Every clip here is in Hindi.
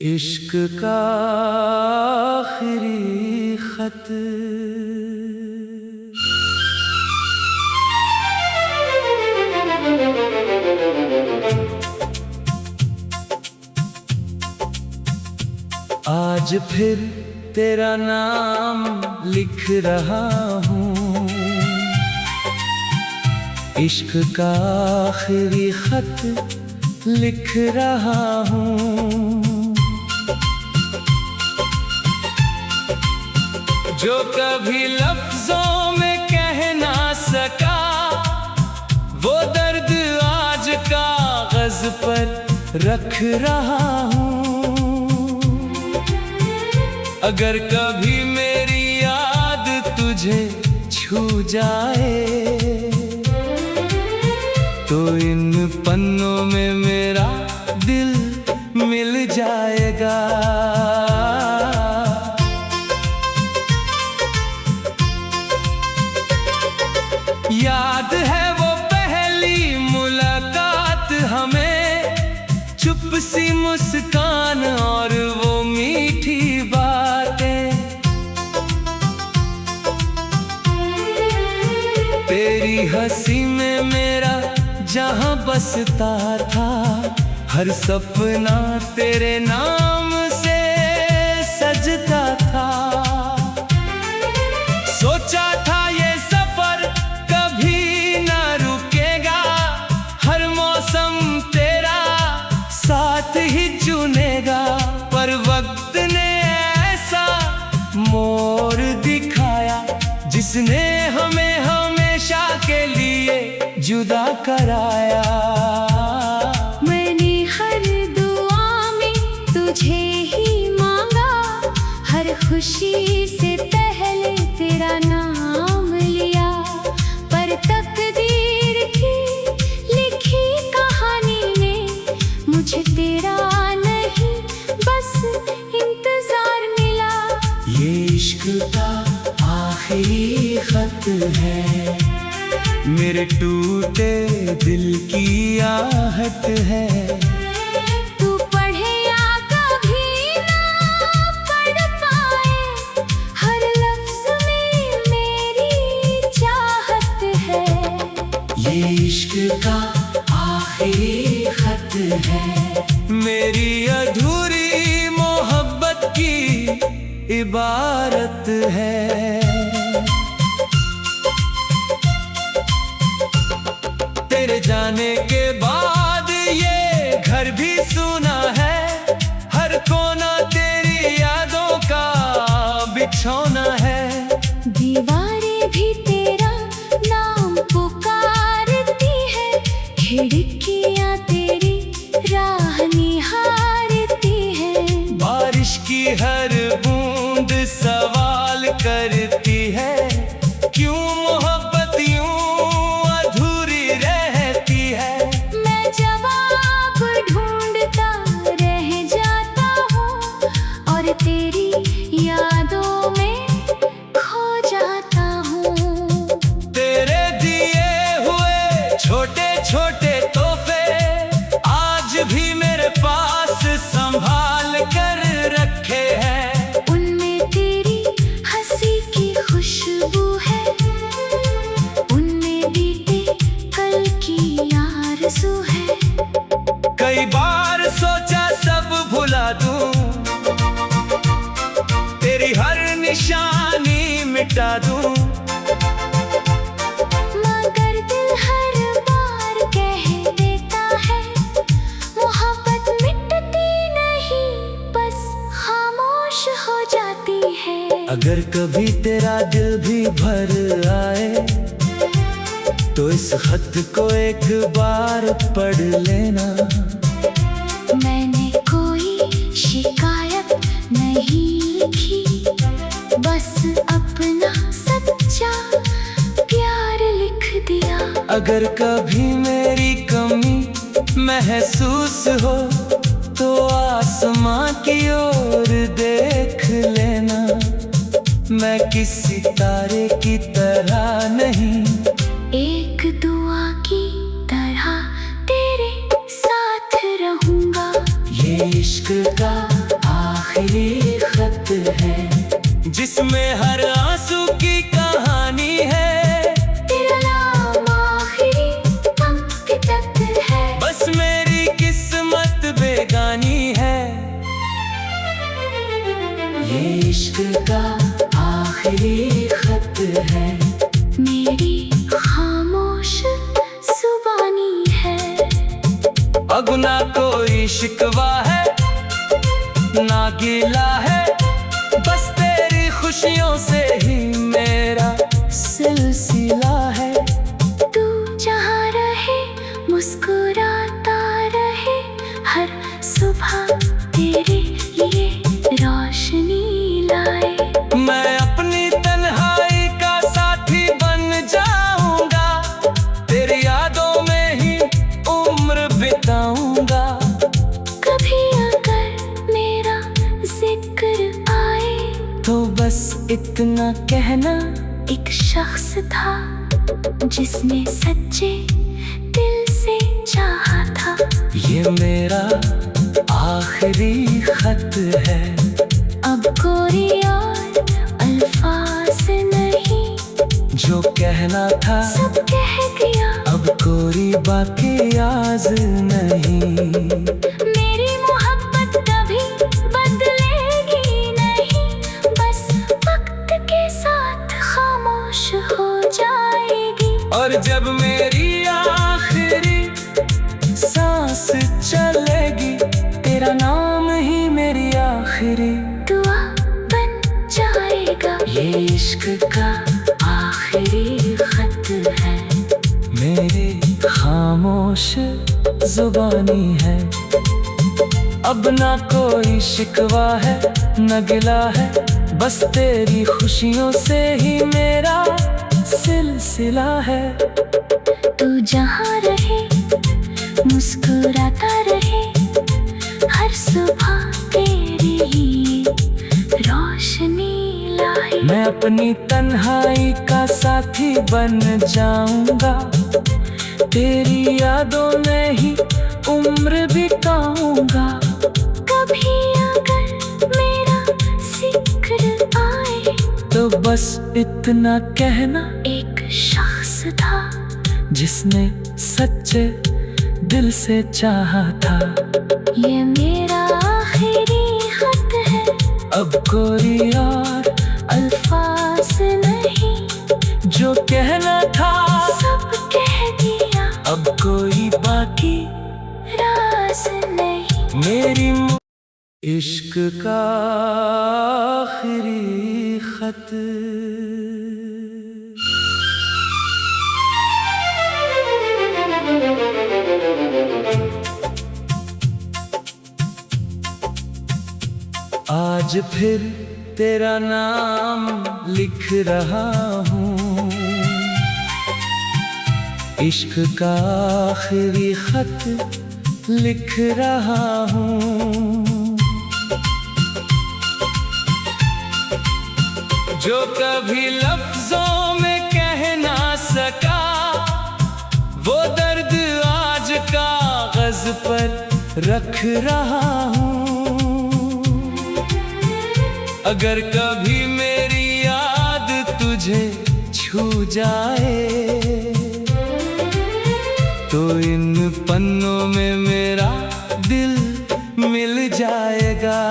इश्क का आखिरी खत। आज फिर तेरा नाम लिख रहा हूँ, इश्क का आखिरी खत लिख रहा हूँ। जो कभी लफ्जों में कह ना सका, वो दर्द आज कागज पर रख रहा हूँ। अगर कभी मेरी याद तुझे छू जाए, तो इन पन्नों में मेरा दिल मिल जाएगा। याद है वो पहली मुलाकात हमें, चुप सी मुस्कान और वो मीठी बातें। तेरी हंसी में मेरा जहां बसता था, हर सपना तेरे नाम से सजता था। सोचा था ये सफर कभी ना रुकेगा, हर मौसम तेरा साथ ही चुनेगा। पर वक्त ने ऐसा मोड़ दिखाया, जिसने हमें हमेशा के लिए जुदा कराया। मैंने हर दुआ में तुझे ही मांगा, हर खुशी से पहले तेरा नाम लिया। पर तकदीर की लिखी कहानी में मुझे तेरा नहीं बस इंतजार मिला। ये इश्क का आखिरी खत है, मेरे टूटे दिल की आहट है। तू पढ़े या कभी ना पढ़ पाए, हर लफ्ज में मेरी चाहत है। ये इश्क का आखिरी खत है, मेरी अधूरी मोहब्बत की इबारत है। तेरे जाने के बाद ये घर भी सुना है, हर कोना तेरी यादों का बिछौना है। दीवारें भी तेरा नाम पुकारती है, खिड़कियां तेरी राह निहारती है। बारिश की हर बूंद सवाल करती है, क्यों मोहब्बत यूं अधूरी रहती है। मैं जवाब ढूंढता रह जाता हूँ, और तेरी यादों में खो जाता हूँ। तेरे दिए हुए छोटे छोटे तोहफे आज भी मेरे पास संभाल कर रखे हैं। उनमें तेरी हंसी की खुशबू है, उनमें बीते कल की आरज़ू है। कई बार सोचा सब भुला दूं, तेरी हर निशानी मिटा दूं। मगर दिल हर बार कह देता है, मोहब्बत मिटती नहीं बस खामोश हो जाती है। अगर कभी तेरा दिल भी भर आए, तो इस खत को एक बार पढ़ लेना। मैंने कोई शिकायत नहीं लिखी, बस अपना सच्चा प्यार लिख दिया। अगर कभी मेरी कमी महसूस हो, तो आसमां की ओर देख लेना। मैं किसी तारे की तरह नहीं, एक दुआ की तरह तेरे साथ रहूंगा। ये इश्क का आखिरी खत है, जिसमें हर आंसू की कहानी है। तेरा नाम आखिरी पंक्ति तक है, बस मेरी किस्मत बेगानी है। ये इश्क का आखिरी खत है, मेरी खामोश जुबानी है। अब ना कोई शिकवा है, ना गिला है, बस तेरी खुशियों से ही मेरा सिलसिला है। तू जहाँ रहे मुस्कुराता रहे, हर सुबह तेरे लिए रोशनी लाए। मैं अपनी तन्हाई का साथी बन जाऊंगा, तेरी यादों में ही उम्र बिताऊंगा। कभी अगर मेरा जिक्र आए, तो बस इतना कहना, एक शख्स था जिसने सच्चे दिल से चाहा था। ये मेरा आखिरी खत है, अब कोई और अल्फाज नहीं, जो कहना था सब कह दिया। अब कोई बाकी याद नहीं। मेरी मोहब्बत कभी बदलेगी नहीं, बस वक्त के साथ खामोश हो जाएगी। और जब मेरी आखिरी सांस चलेगी, तेरा नाम ही मेरी आखिरी दुआ बन जाएगा। ये इश्क का आखिरी खत है, मेरी खामोश जुबानी है। अब ना कोई शिकवा है, न गिला है, बस तेरी खुशियों से ही मेरा सिलसिला है। तू जहाँ रहे मुस्कुराता रहे, हर सुबह तेरे लिए रोशनी लाए। मैं अपनी तन्हाई का साथी बन जाऊंगा, तेरी यादों में ही उम्र बिताऊंगा। कभी अगर मेरा जिक्र आए, तो बस इतना कहना, एक शख्स था जिसने सच्चे दिल से चाहा था। ये मेरा आखिरी खत है, अब कोई और अल्फाज नहीं, जो कहना था सब कह दिया। अब कोई बाकी राज नहीं। मेरी इश्क का आखिरी खत। आज फिर तेरा नाम लिख रहा हूँ, इश्क का आखिरी खत लिख रहा हूँ। जो कभी लफ्जों में कह ना सका, वो दर्द आज कागज पर रख रहा हूँ। अगर कभी मेरी याद तुझे छू जाए, तो इन पन्नों में मेरा दिल मिल जाएगा।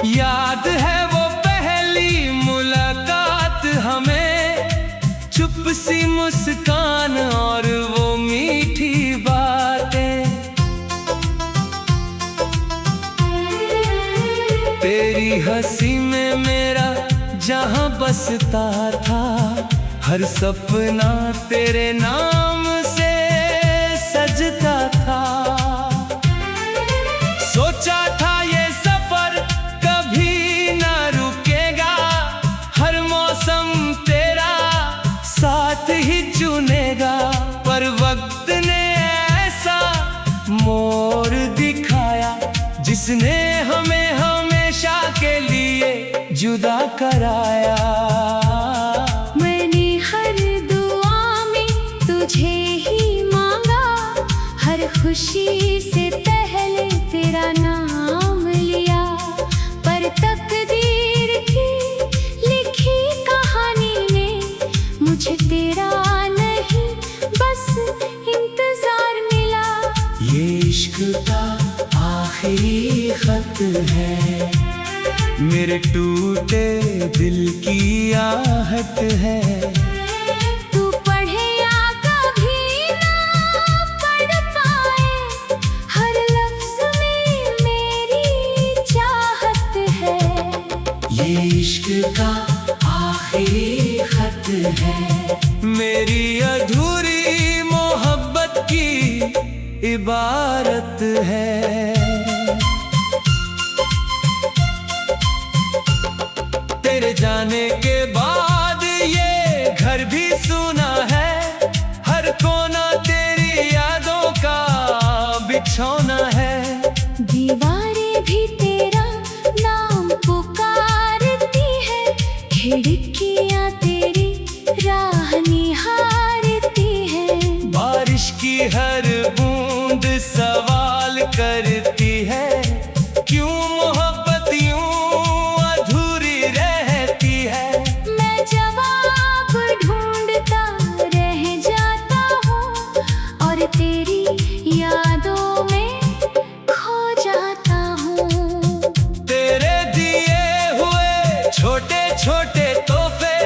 याद है वो पहली मुलाकात हमें, चुप सी मुस्कान और वो मीठी बातें। तेरी हंसी में मेरा जहां बसता था, हर सपना तेरे नाम से सजता था। सोचा था ये सफर कभी ना रुकेगा, हर मौसम तेरा साथ ही चुनेगा। पर वक्त ने ऐसा मोड़ दिखाया, जिसने हमें हमेशा के लिए जुदा कराया। मैंने हर दुआ में तुझे ही मांगा, खुशी से पहले तेरा नाम लिया, पर तकदीर की लिखी कहानी में मुझे तेरा नहीं बस इंतजार मिला। ये इश्क का आखिरी खत है, मेरे टूटे दिल की आहट है। तू पढ़े या कभी ना पढ़ पाए, हर लफ्ज में मेरी चाहत है। ये इश्क का आखिरी खत है, मेरी अधूरी मोहब्बत की इबारत है। तेरे जाने के बाद ये घर भी सुना है, हर कोना तेरी यादों का बिछौना है। दीवारें भी तेरा नाम पुकारती है, खिड़कियां तेरी राह निहारती है। बारिश की हर बूंद सवाल करती है, क्यों मोहब्बत यूं अधूरी रहती है। मैं जवाब ढूंढता रह जाता हूँ और तेरी यादों में खो जाता हूँ। तेरे दिए हुए छोटे छोटे तोहफे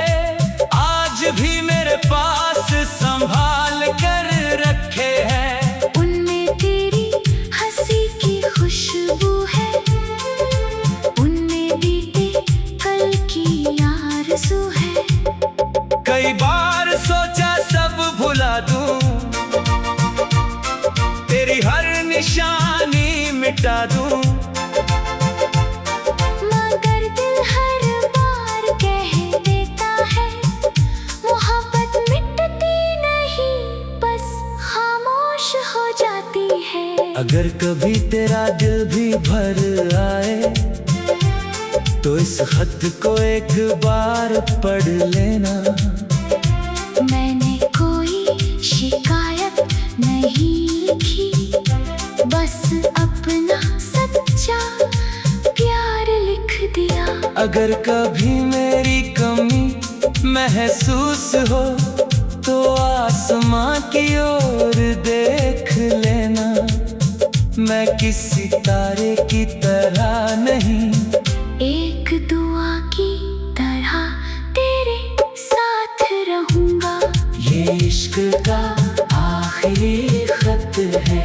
आज भी मेरे पास संभाल कर रखे हैं। उनमें तेरी हंसी की खुशबू है, उनमें बीते कल की आरज़ू है। कई बार सोचा सब भुला दूं, तेरी हर निशानी मिटा दूं, मगर दिल हर बार कह देता है, मोहब्बत मिटती नहीं बस खामोश हो जाती है। अगर कभी तेरा दिल भी भर आए तो इस खत को एक बार पढ़ लेना। मैंने कोई शिकायत नहीं लिखी, बस अपना सच्चा प्यार लिख दिया। अगर कभी मेरी कमी महसूस हो तो आसमां की ओर देख लेना। मैं किसी तारे की तरह नहीं, एक दुआ की तरह तेरे साथ रहूंगा। ये इश्क का आखिरी खत है,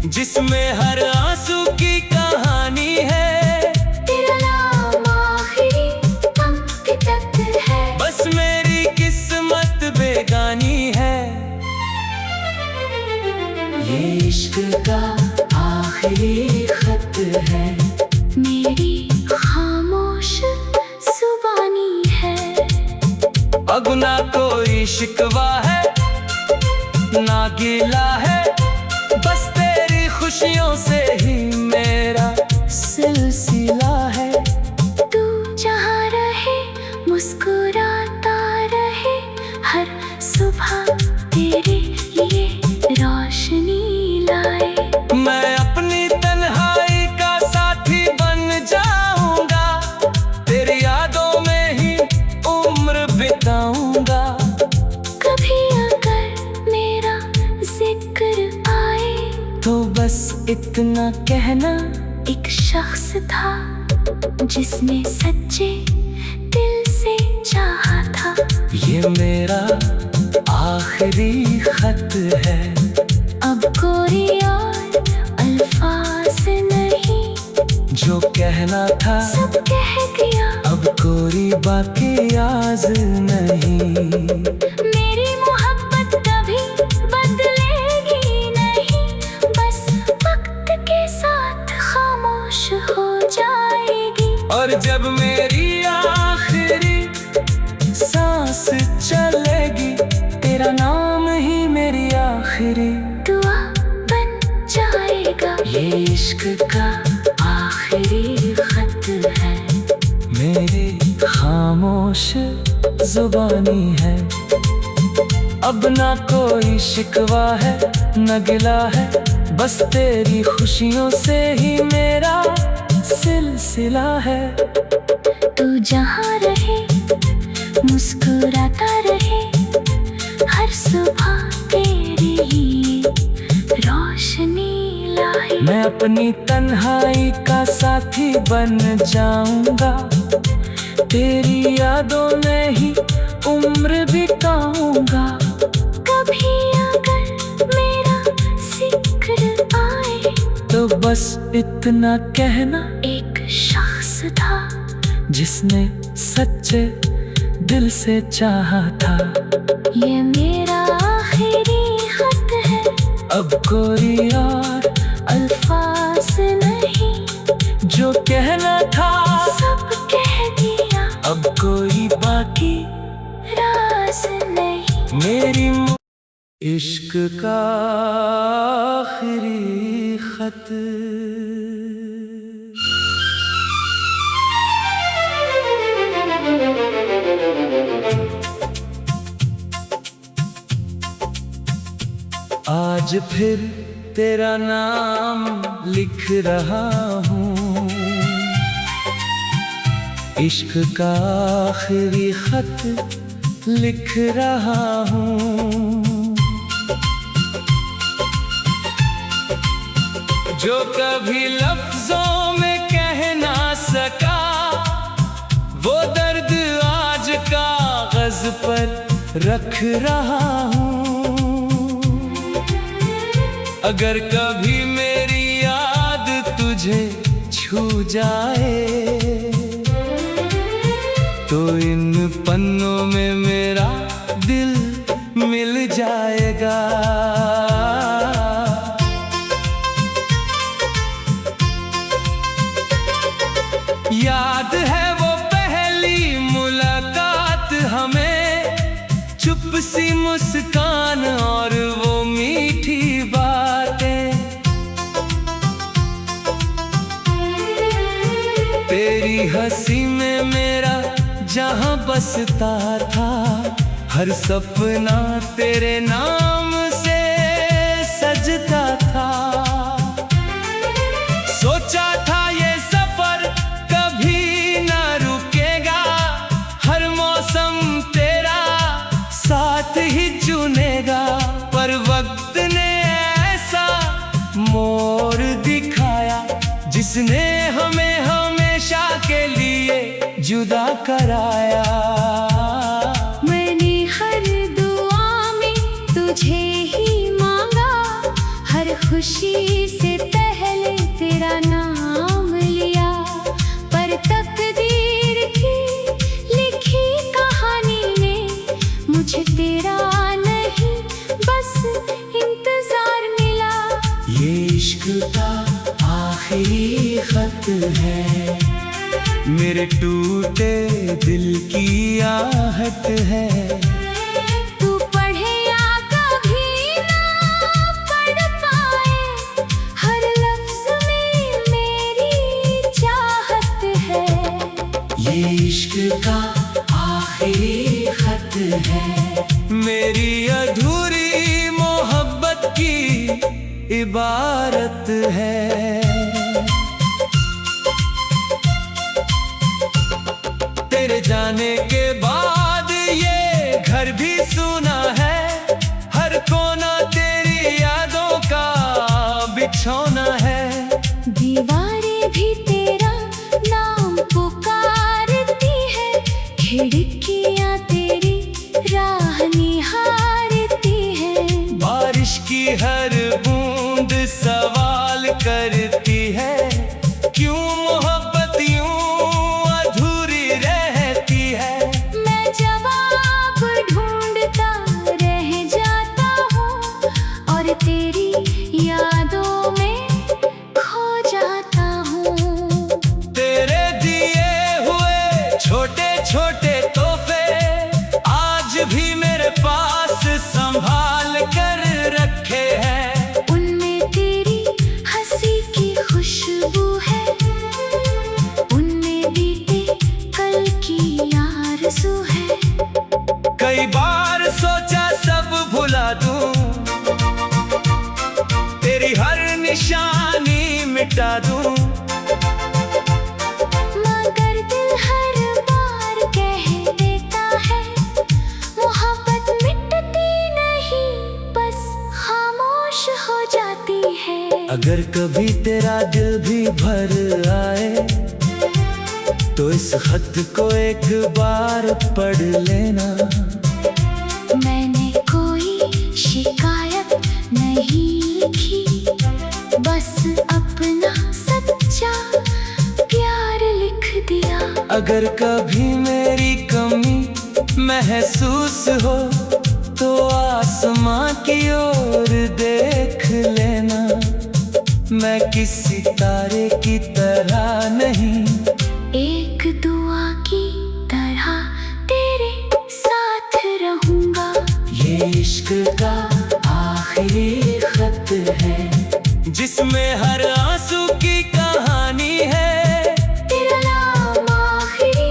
जिसमें हर आंसू की कहानी है। तेरा नाम आखिरी पंक्ति तक है, बस मेरी किस्मत बेगानी है। ये इश्क का आखिरी खत है, मेरी खामोश जुबानी है। अब ना कोई शिकवा है ना गिला है, बस तेरी खुशियों से ही मेरा सिलसिला है। तू जहाँ रहे मुस्कुराता रहे, हर सुबह तेरे लिए रोशनी लाए। मैं अपनी तन्हाई का साथी बन जाऊंगा, तेरी यादों में ही उम्र बिताऊंगा। कभी अगर मेरा जिक्र आए तो बस इतना कहना, एक शख्स था जिसने सच्चे दिल से चाहा था। ये मेरा आखिरी खत है, अब कोई और अल्फाज नहीं, जो कहना था सब कह गया। अब कोई बाकी आज नहीं। मेरी मोहब्बत कभी बदलेगी नहीं, बस वक्त के साथ खामोश हो जाएगी। और जब मेरी आखिरी सांस चलेगी, तेरा नाम ही मेरी आखिरी दुआ बन जाएगा। ये इश्क का आखिरी खत है, मेरी खामोश जुबानी है। अब ना कोई शिकवा है न गिला है, बस तेरी खुशियों से ही मेरा सिलसिला है। तू जहाँ रहे मुस्कुराता रहे, हर सुबह तेरी ही रोशनी लाए। मैं अपनी तन्हाई का साथी बन जाऊंगा, तेरी यादों में ही उम्र बिताऊंगा। कभी अगर मेरा जिक्र आए तो बस इतना कहना, एक शख्स था जिसने सच्चे दिल से चाहा था। ये मेरा आखिरी खत है, अब कोई और अल्फाज नहीं, जो कहना था सब कह दिया, अब कोई बाकी राज नहीं। मेरी इश्क का आखिरी खत। आज फिर तेरा नाम लिख रहा हूँ, इश्क का आखिरी खत लिख रहा हूँ। जो कभी लफ्जों में कह ना सका, वो दर्द आज कागज पर रख रहा हूँ। अगर कभी मेरी याद तुझे छू जाए, तो इन पन्नों में मेरा दिल मिल जाएगा। याद है वो पहली मुलाकात हमें, चुप सी मुस्कान और वो मीठी बातें। तेरी हंसी में मेरा जहां बसता था, हर सपना तेरे नाम से सजता था। सोचा था ये सफर कभी ना रुकेगा, हर मौसम तेरा साथ ही चुनेगा। पर वक्त ने ऐसा मोड़ दिखाया, जिसने हमें हमेशा के लिए जुदा कराया। मैंने हर दुआ में तुझे ही मांगा, हर खुशी से पहले तेरा नाम लिया। पर तकदीर की लिखी कहानी ने मुझे तेरा नहीं, बस इंतजार मिला। ये इश्क का आखिरी खत है, मेरे टूटे दिल की आहट है। तू पढ़े या कभी ना पढ़ पाए, हर लफ्ज में मेरी चाहत है। ये इश्क का आखिरी खत है, मेरी अधूरी मोहब्बत की इबारत है। तेरे जाने के बाद ये घर भी सुना है, हर कोना तेरी यादों का बिछौना है। दीवारें भी तेरा नाम पुकारती है, खिड़कियां तेरी राह निहारती है। बारिश की हर बूंद सवाल करती है, क्यों मोहब्बत यूं अधूरी रहती है। मैं जवाब ढूंढता रह जाता हूँ, और तेरी यादों में खो जाता हूँ। तेरे दिए हुए छोटे छोटे तोहफे आज भी मेरे पास संभाल कर रखे हैं। मिटा दूं। मगर दिल हर बार कह देता है मोहब्बत मिटती नहीं, बस खामोश हो जाती है। अगर कभी तेरा दिल भी भर आए तो इस खत को एक बार पढ़ लेना। मैंने कोई शिकायत नहीं लिखी, बस अपना सच्चा प्यार लिख दिया। अगर कभी मेरी कमी महसूस हो तो आसमां की ओर देख लेना। मैं किसी तारे की तरह नहीं, एक दुआ की तरह तेरे साथ रहूंगा। ये इश्क का आखिरी खत है जिसमें हर आंसू की कहानी है। तेरा नाम आखिरी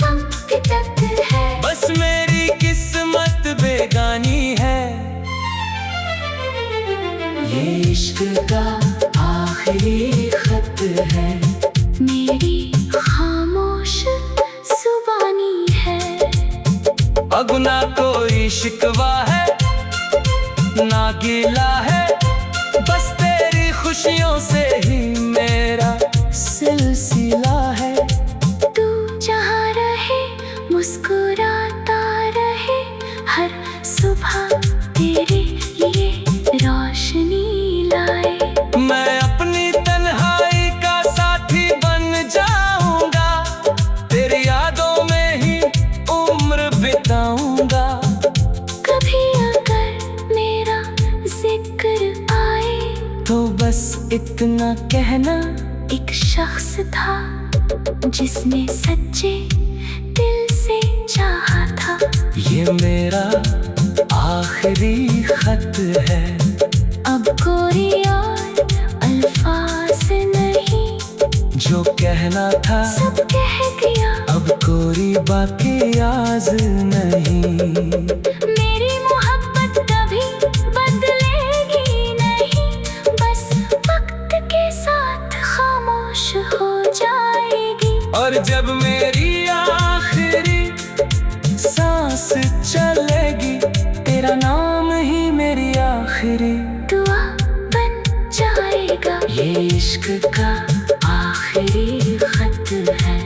अंक तक है, बस मेरी किस्मत बेगानी है। ये इश्क का आखिरी खत है, मेरी खामोश जुबानी है। अब ना कोई शिकवा है ना गिला है, बस तेरी खुशियों से ही मेरा सिलसिला है। तू जहाँ रहे मुस्कुराता रहे, हर सुबह तेरे लिए रोशनी लाए। मैं अपनी तन्हाई का साथी बन जाऊंगा, तेरी यादों में ही उम्र बिताऊंगा। कभी अगर मेरा जिक्र आए तो बस इतना कहना, एक शख्स था जिसने सच्चे दिल से चाहा था। ये मेरा आखिरी खत है। अब कोई और अल्फाज नहीं, जो कहना था सब कह दिया। अब कोई बाकी याद नहीं। मेरी मोहब्बत कभी बदलेगी नहीं, बस वक्त के साथ खामोश हो जाएगी। और जब मेरी आखिरी सांस चलेगी, तेरा नाम ही मेरी आखिरी दुआ बन जाएगा। ये इश्क का आखिरी खत है,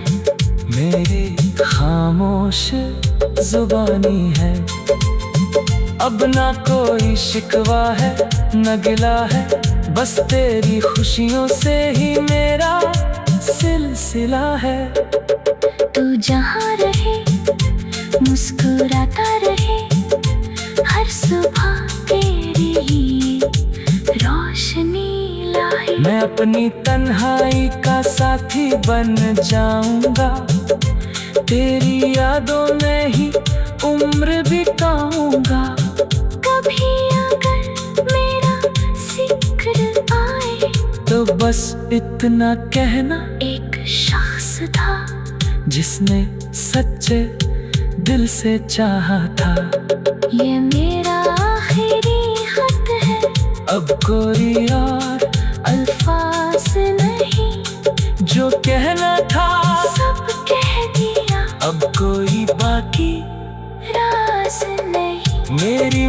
मेरी खामोश जुबानी है। अब ना कोई शिकवा है न गिला है, बस तेरी खुशियों से ही मेरा सिलसिला है। तू जहाँ रहे मुस्कुराता रहे, हर सुबह तेरी ही रोशनी लाए। मैं अपनी तन्हाई का साथी बन जाऊंगा, तेरी यादों में ही उम्र बिताऊंगा। कभी अगर मेरा जिक्र आए तो बस इतना कहना, एक शख्स था जिसने सच्चे दिल से चाहा था। ये मेरा आखिरी खत है, अब कोई और अल्फाज नहीं, जो कहना था सब कह दिया। अब कोई बाकी राज नहीं। मेरी